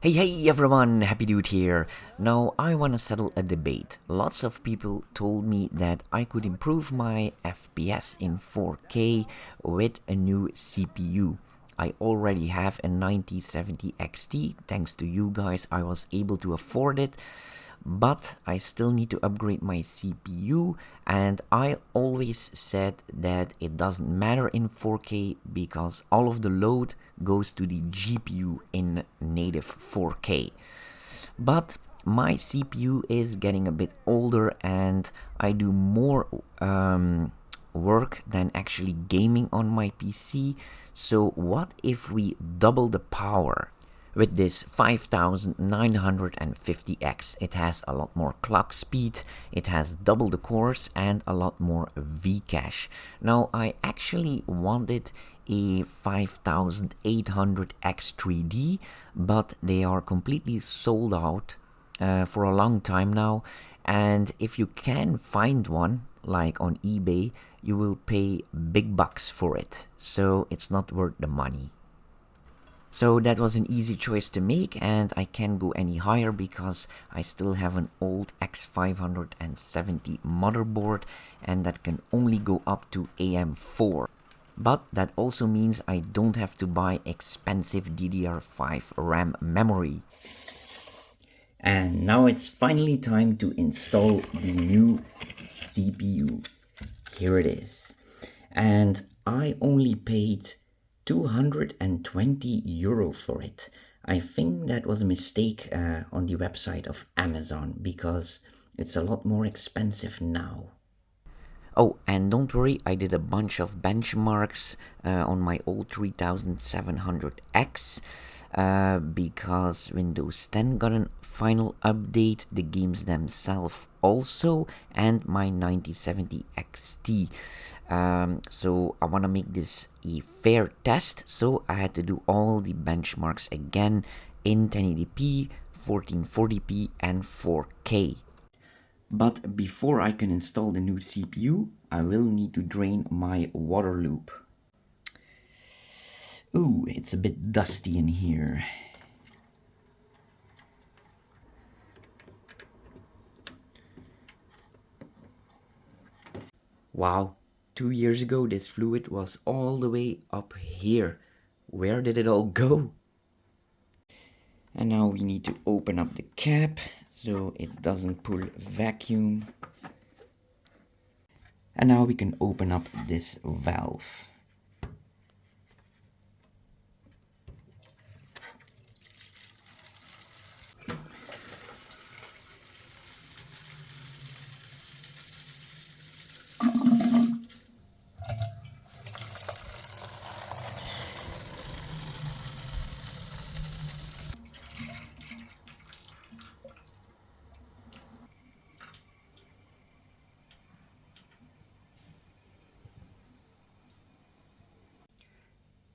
Hey everyone, Happy Dude here. Now I wanna settle a debate. Lots of people told me that I could improve my FPS in 4K with a new CPU. I already have a 9070 XT. Thanks to you guys, I was able to afford it. But I still need to upgrade my CPU, and I always said that it doesn't matter in 4K because all of the load goes to the GPU in native 4K. But my CPU is getting a bit older and I do more work than actually gaming on my PC. So what if we double the power? With this 5950X, it has a lot more clock speed, it has double the cores and a lot more Vcache. Now I actually wanted a 5800X3D, but they are completely sold out for a long time now, and if you can find one, like on eBay, you will pay big bucks for it, so it's not worth the money. So that was an easy choice to make, and I can't go any higher because I still have an old X570 motherboard and that can only go up to AM4. But that also means I don't have to buy expensive DDR5 RAM memory. And now it's finally time to install the new CPU. Here it is. And I only paid 220 euro for it. I think that was a mistake on the website of Amazon because it's a lot more expensive now. Oh, and don't worry, I did a bunch of benchmarks on my old 3700X because Windows 10 got a final update, the games themselves also, and my 9070 XT. So I want to make this a fair test, so I had to do all the benchmarks again in 1080p, 1440p, and 4K. But before I can install the new CPU, I will need to drain my water loop. Ooh, it's a bit dusty in here. Wow, 2 years ago this fluid was all the way up here. Where did it all go? And now we need to open up the cap so it doesn't pull vacuum. And now we can open up this valve.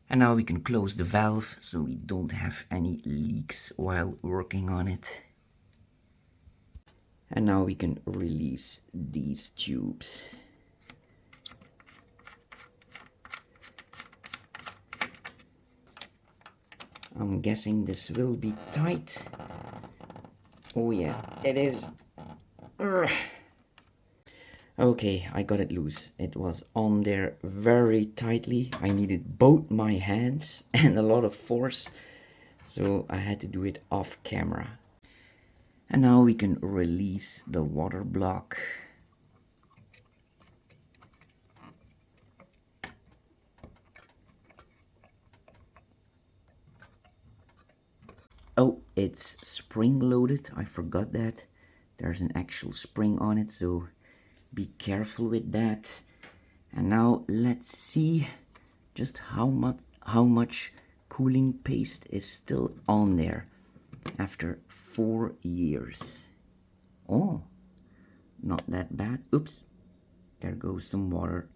And now we can close the valve so we don't have any leaks while working on it. And now we can release these tubes. I'm guessing this will be tight. Oh yeah, it is. Urgh. Okay, I got it loose. It was on there very tightly. I needed both my hands and a lot of force, so I had to do it off camera. And now we can release the water block. Oh, it's spring loaded. I forgot that. There's an actual spring on it, so be careful with that. And now let's see just how much cooling paste is still on there after 4 years. Oh, not that bad. Oops, there goes some water.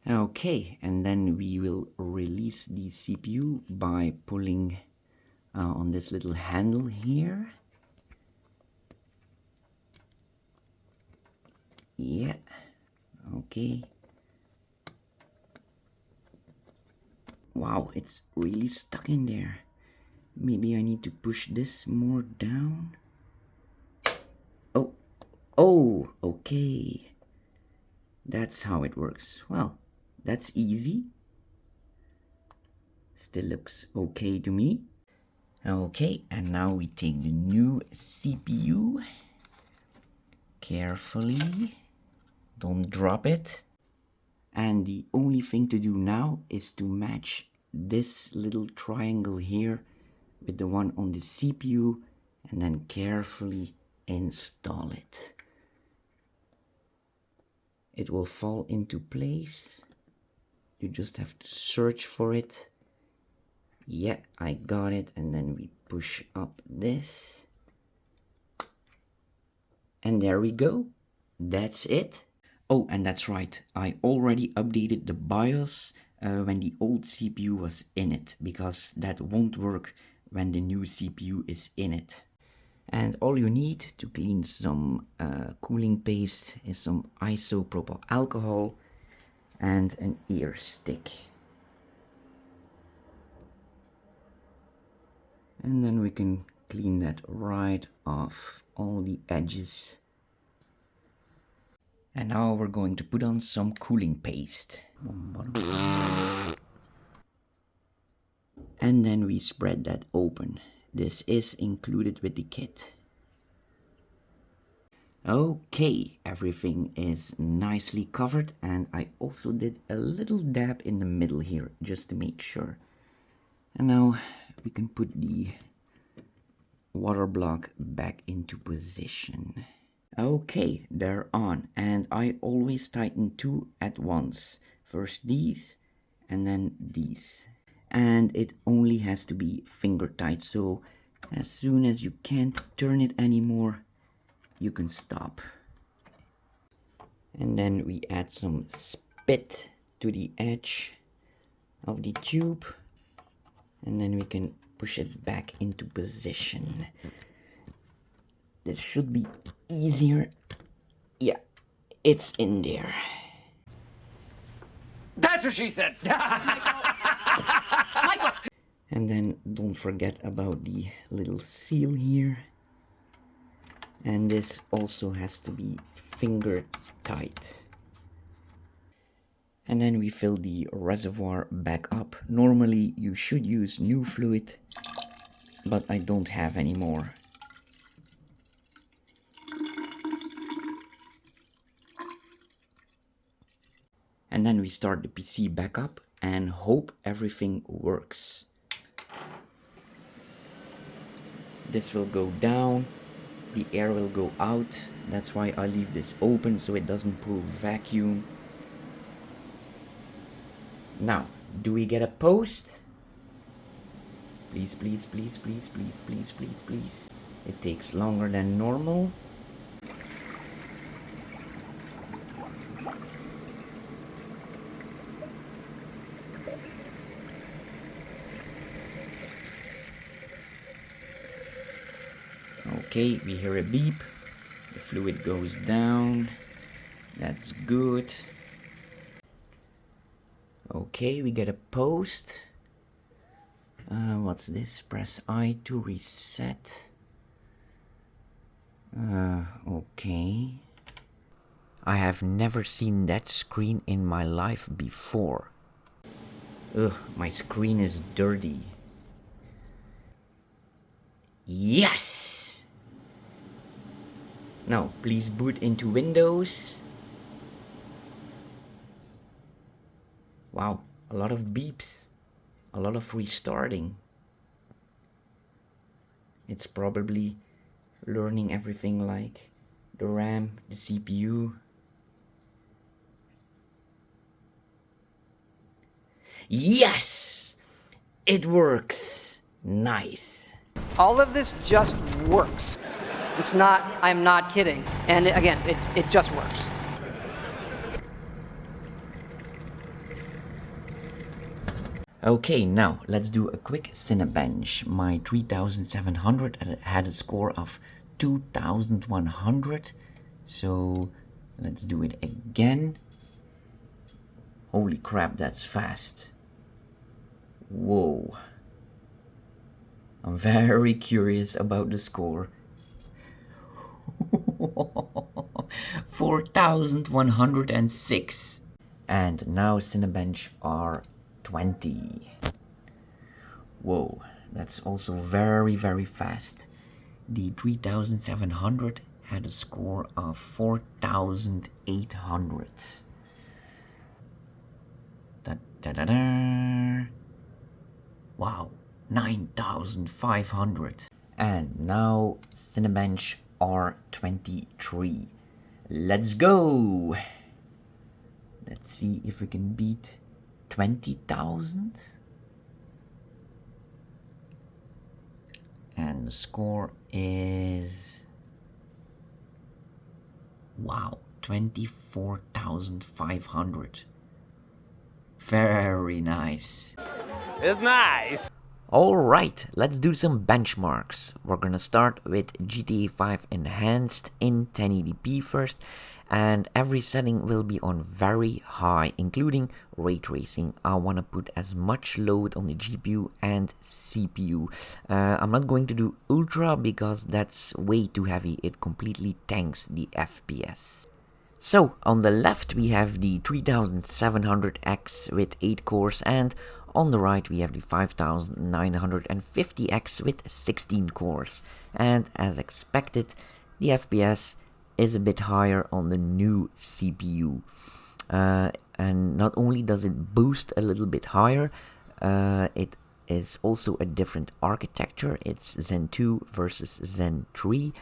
Okay, and then we will release the CPU by pulling on this little handle here. Yeah, okay. Wow, it's really stuck in there. Maybe I need to push this more down. Oh, okay. That's how it works. Well, that's easy. Still looks okay to me. Okay, and now we take the new CPU. Carefully. Don't drop it. And the only thing to do now is to match this little triangle here with the one on the CPU and then carefully install it. It will fall into place. You just have to search for it. Yeah, I got it. And then we push up this. And there we go. That's it. Oh, and that's right. I already updated the BIOS when the old CPU was in it, because that won't work when the new CPU is in it. And all you need to clean some cooling paste is some isopropyl alcohol and an ear stick. And then we can clean that right off all the edges. And now we're going to put on some cooling paste. And then we spread that open. This is included with the kit. Okay, everything is nicely covered, and I also did a little dab in the middle here just to make sure. And now we can put the water block back into position. Okay, they're on, and I always tighten two at once. First these and then these. And it only has to be finger tight, so as soon as you can't turn it anymore, you can stop. And then we add some spit to the edge of the tube, and then we can push it back into position. This should be easier. Yeah, it's in there. That's what she said. And then don't forget about the little seal here. And this also has to be finger tight. And then we fill the reservoir back up. Normally you should use new fluid, but I don't have any more. And then we start the PC back up and hope everything works. This will go down, the air will go out. That's why I leave this open so it doesn't pull vacuum. Now, do we get a post? Please, please, please, please, please, please, please, please. It takes longer than normal. Okay, we hear a beep. The fluid goes down. That's good. Okay, we get a post. What's this? Press I to reset. Okay. I have never seen that screen in my life before. Ugh, my screen is dirty. Yes! Now, please boot into Windows. Wow, a lot of beeps. A lot of restarting. It's probably learning everything like the RAM, the CPU. Yes! It works! Nice. All of this just works. It's not, I'm not kidding. And again, it just works. Okay, now let's do a quick Cinebench. My 3700 had a score of 2100. So let's do it again. Holy crap, that's fast. Whoa. I'm very curious about the score. 4106. And now Cinebench R20. Whoa, that's also very, very fast. The 3700 had a score of 4800. Da, da, da, da. Wow, 9500. And now Cinebench R23. Let's go! Let's see if we can beat 20,000. And the score is, wow, 24,500. Very nice. It's nice. Alright, let's do some benchmarks. We're gonna start with GTA 5 Enhanced in 1080p first, and every setting will be on very high, including ray tracing. I wanna put as much load on the GPU and CPU. I'm not going to do ultra because that's way too heavy. It completely tanks the FPS. So, on the left we have the 3700X with 8 cores, and on the right we have the 5950X with 16 cores. And as expected, the FPS is a bit higher on the new CPU. And not only does it boost a little bit higher, it is also a different architecture. It's Zen 2 versus Zen 3,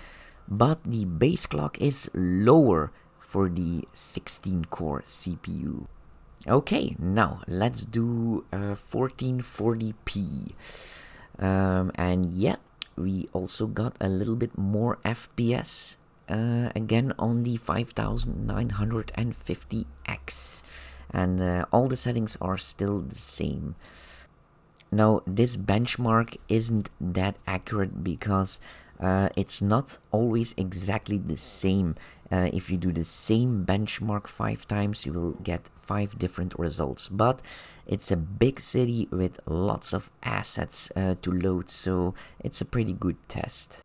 but the base clock is lower for the 16-core CPU. Okay, now let's do 1440p. And yeah, we also got a little bit more FPS again on the 5950X. And all the settings are still the same. Now, this benchmark isn't that accurate because it's not always exactly the same. If you do the same benchmark 5 times, you will get 5 different results. But it's a big city with lots of assets to load, so it's a pretty good test.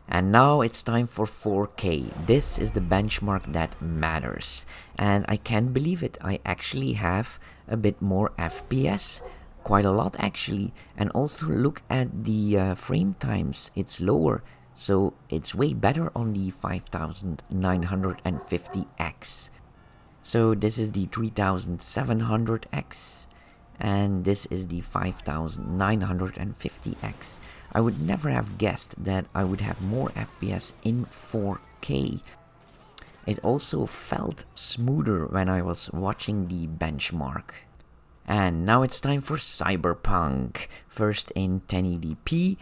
And now it's time for 4K. This is the benchmark that matters. And I can't believe it, I actually have a bit more FPS. Quite a lot actually. And also look at the frame times, it's lower. So it's way better on the 5950X. So this is the 3700X. And this is the 5950X. I would never have guessed that I would have more FPS in 4K. It also felt smoother when I was watching the benchmark. And now it's time for Cyberpunk. First in 1080p.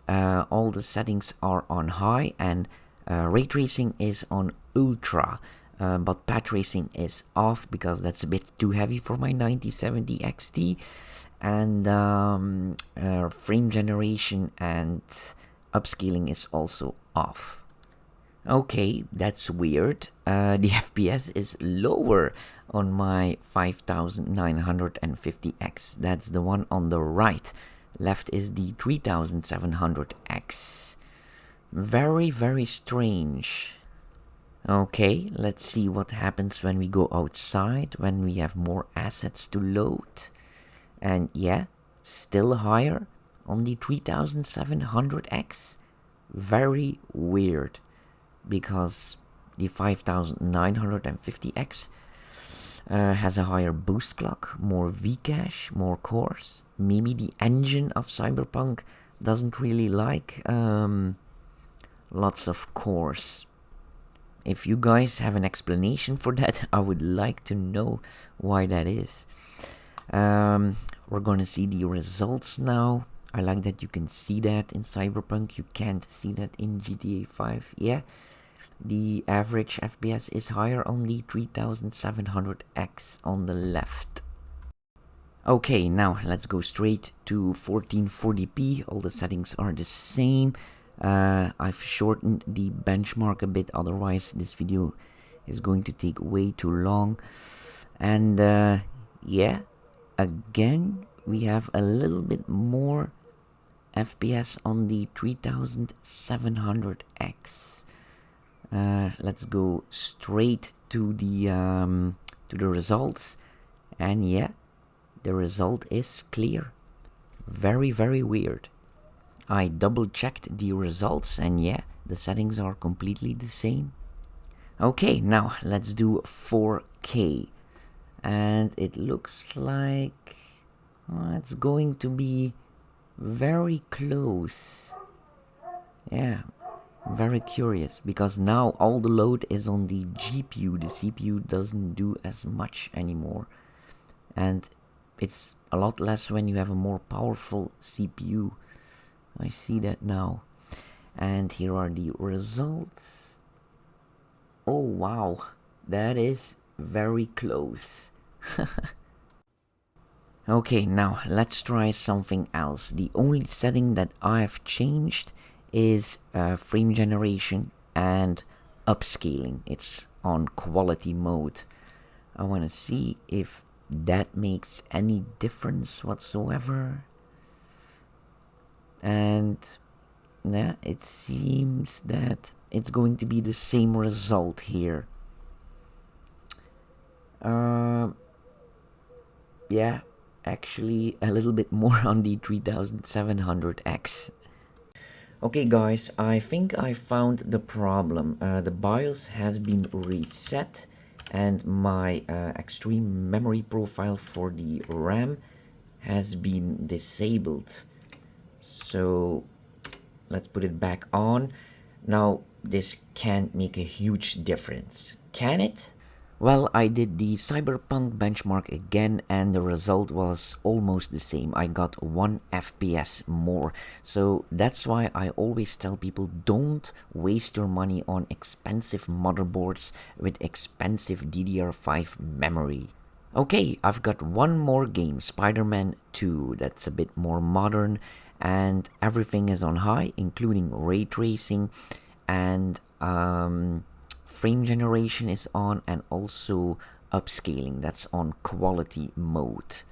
All the settings are on high, and ray tracing is on ultra. But path tracing is off because that's a bit too heavy for my 9070 XT. And frame generation and upscaling is also off. Okay, that's weird. The FPS is lower on my 5950X. That's the one on the right. Left is the 3700X. Very, very strange. Okay, let's see what happens when we go outside, when we have more assets to load. And yeah, still higher on the 3700X. Very weird, because the 5950X has a higher boost clock, more Vcache, more cores. Maybe the engine of Cyberpunk doesn't really like lots of cores. If you guys have an explanation for that, I would like to know why that is. We're gonna see the results now. I like that you can see that in Cyberpunk. You can't see that in GTA 5. Yeah, the average FPS is higher on the 3700X on the left. Okay, now let's go straight to 1440p. All the settings are the same. I've shortened the benchmark a bit, otherwise this video is going to take way too long. And yeah, again, we have a little bit more FPS on the 3700X. Let's go straight to the results, and yeah, the result is clear. Very, very weird. I double checked the results, and yeah, the settings are completely the same. Okay, now let's do 4K, and it looks like it's going to be very close. Yeah, very curious, because now all the load is on the GPU. The CPU doesn't do as much anymore, and it's a lot less when you have a more powerful CPU. I see that now. And here are the results. Oh wow, that is very close. Okay, now let's try something else. The only setting that I've changed is frame generation and upscaling. It's on quality mode. I want to see if that makes any difference whatsoever. And yeah, it seems that it's going to be the same result here. Yeah, actually a little bit more on the 3700X. Okay guys, I think I found the problem. The BIOS has been reset and my extreme memory profile for the RAM has been disabled. So let's put it back on. Now this can't make a huge difference, can it? Well, I did the Cyberpunk benchmark again and the result was almost the same. I got 1 FPS more. So that's why I always tell people, don't waste your money on expensive motherboards with expensive DDR5 memory. Okay, I've got one more game, Spider-Man 2, that's a bit more modern and everything is on high, including ray tracing, and frame generation is on, and also upscaling, that's on quality mode.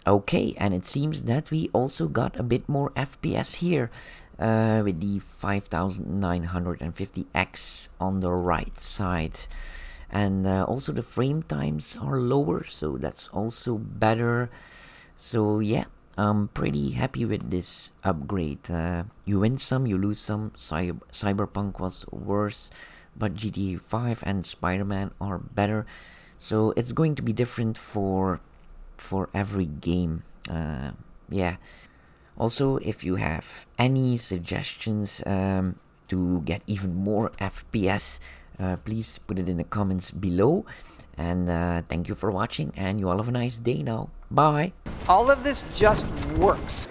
Okay, and it seems that we also got a bit more FPS here with the 5950X on the right side. And also the frame times are lower, so that's also better. So yeah, I'm pretty happy with this upgrade. You win some, you lose some. Cyberpunk was worse, but GTA 5 and Spider-Man are better. So it's going to be different for every game. Yeah. Also, if you have any suggestions to get even more FPS, please put it in the comments below. And thank you for watching, and you all have a nice day now. Bye. All of this just works.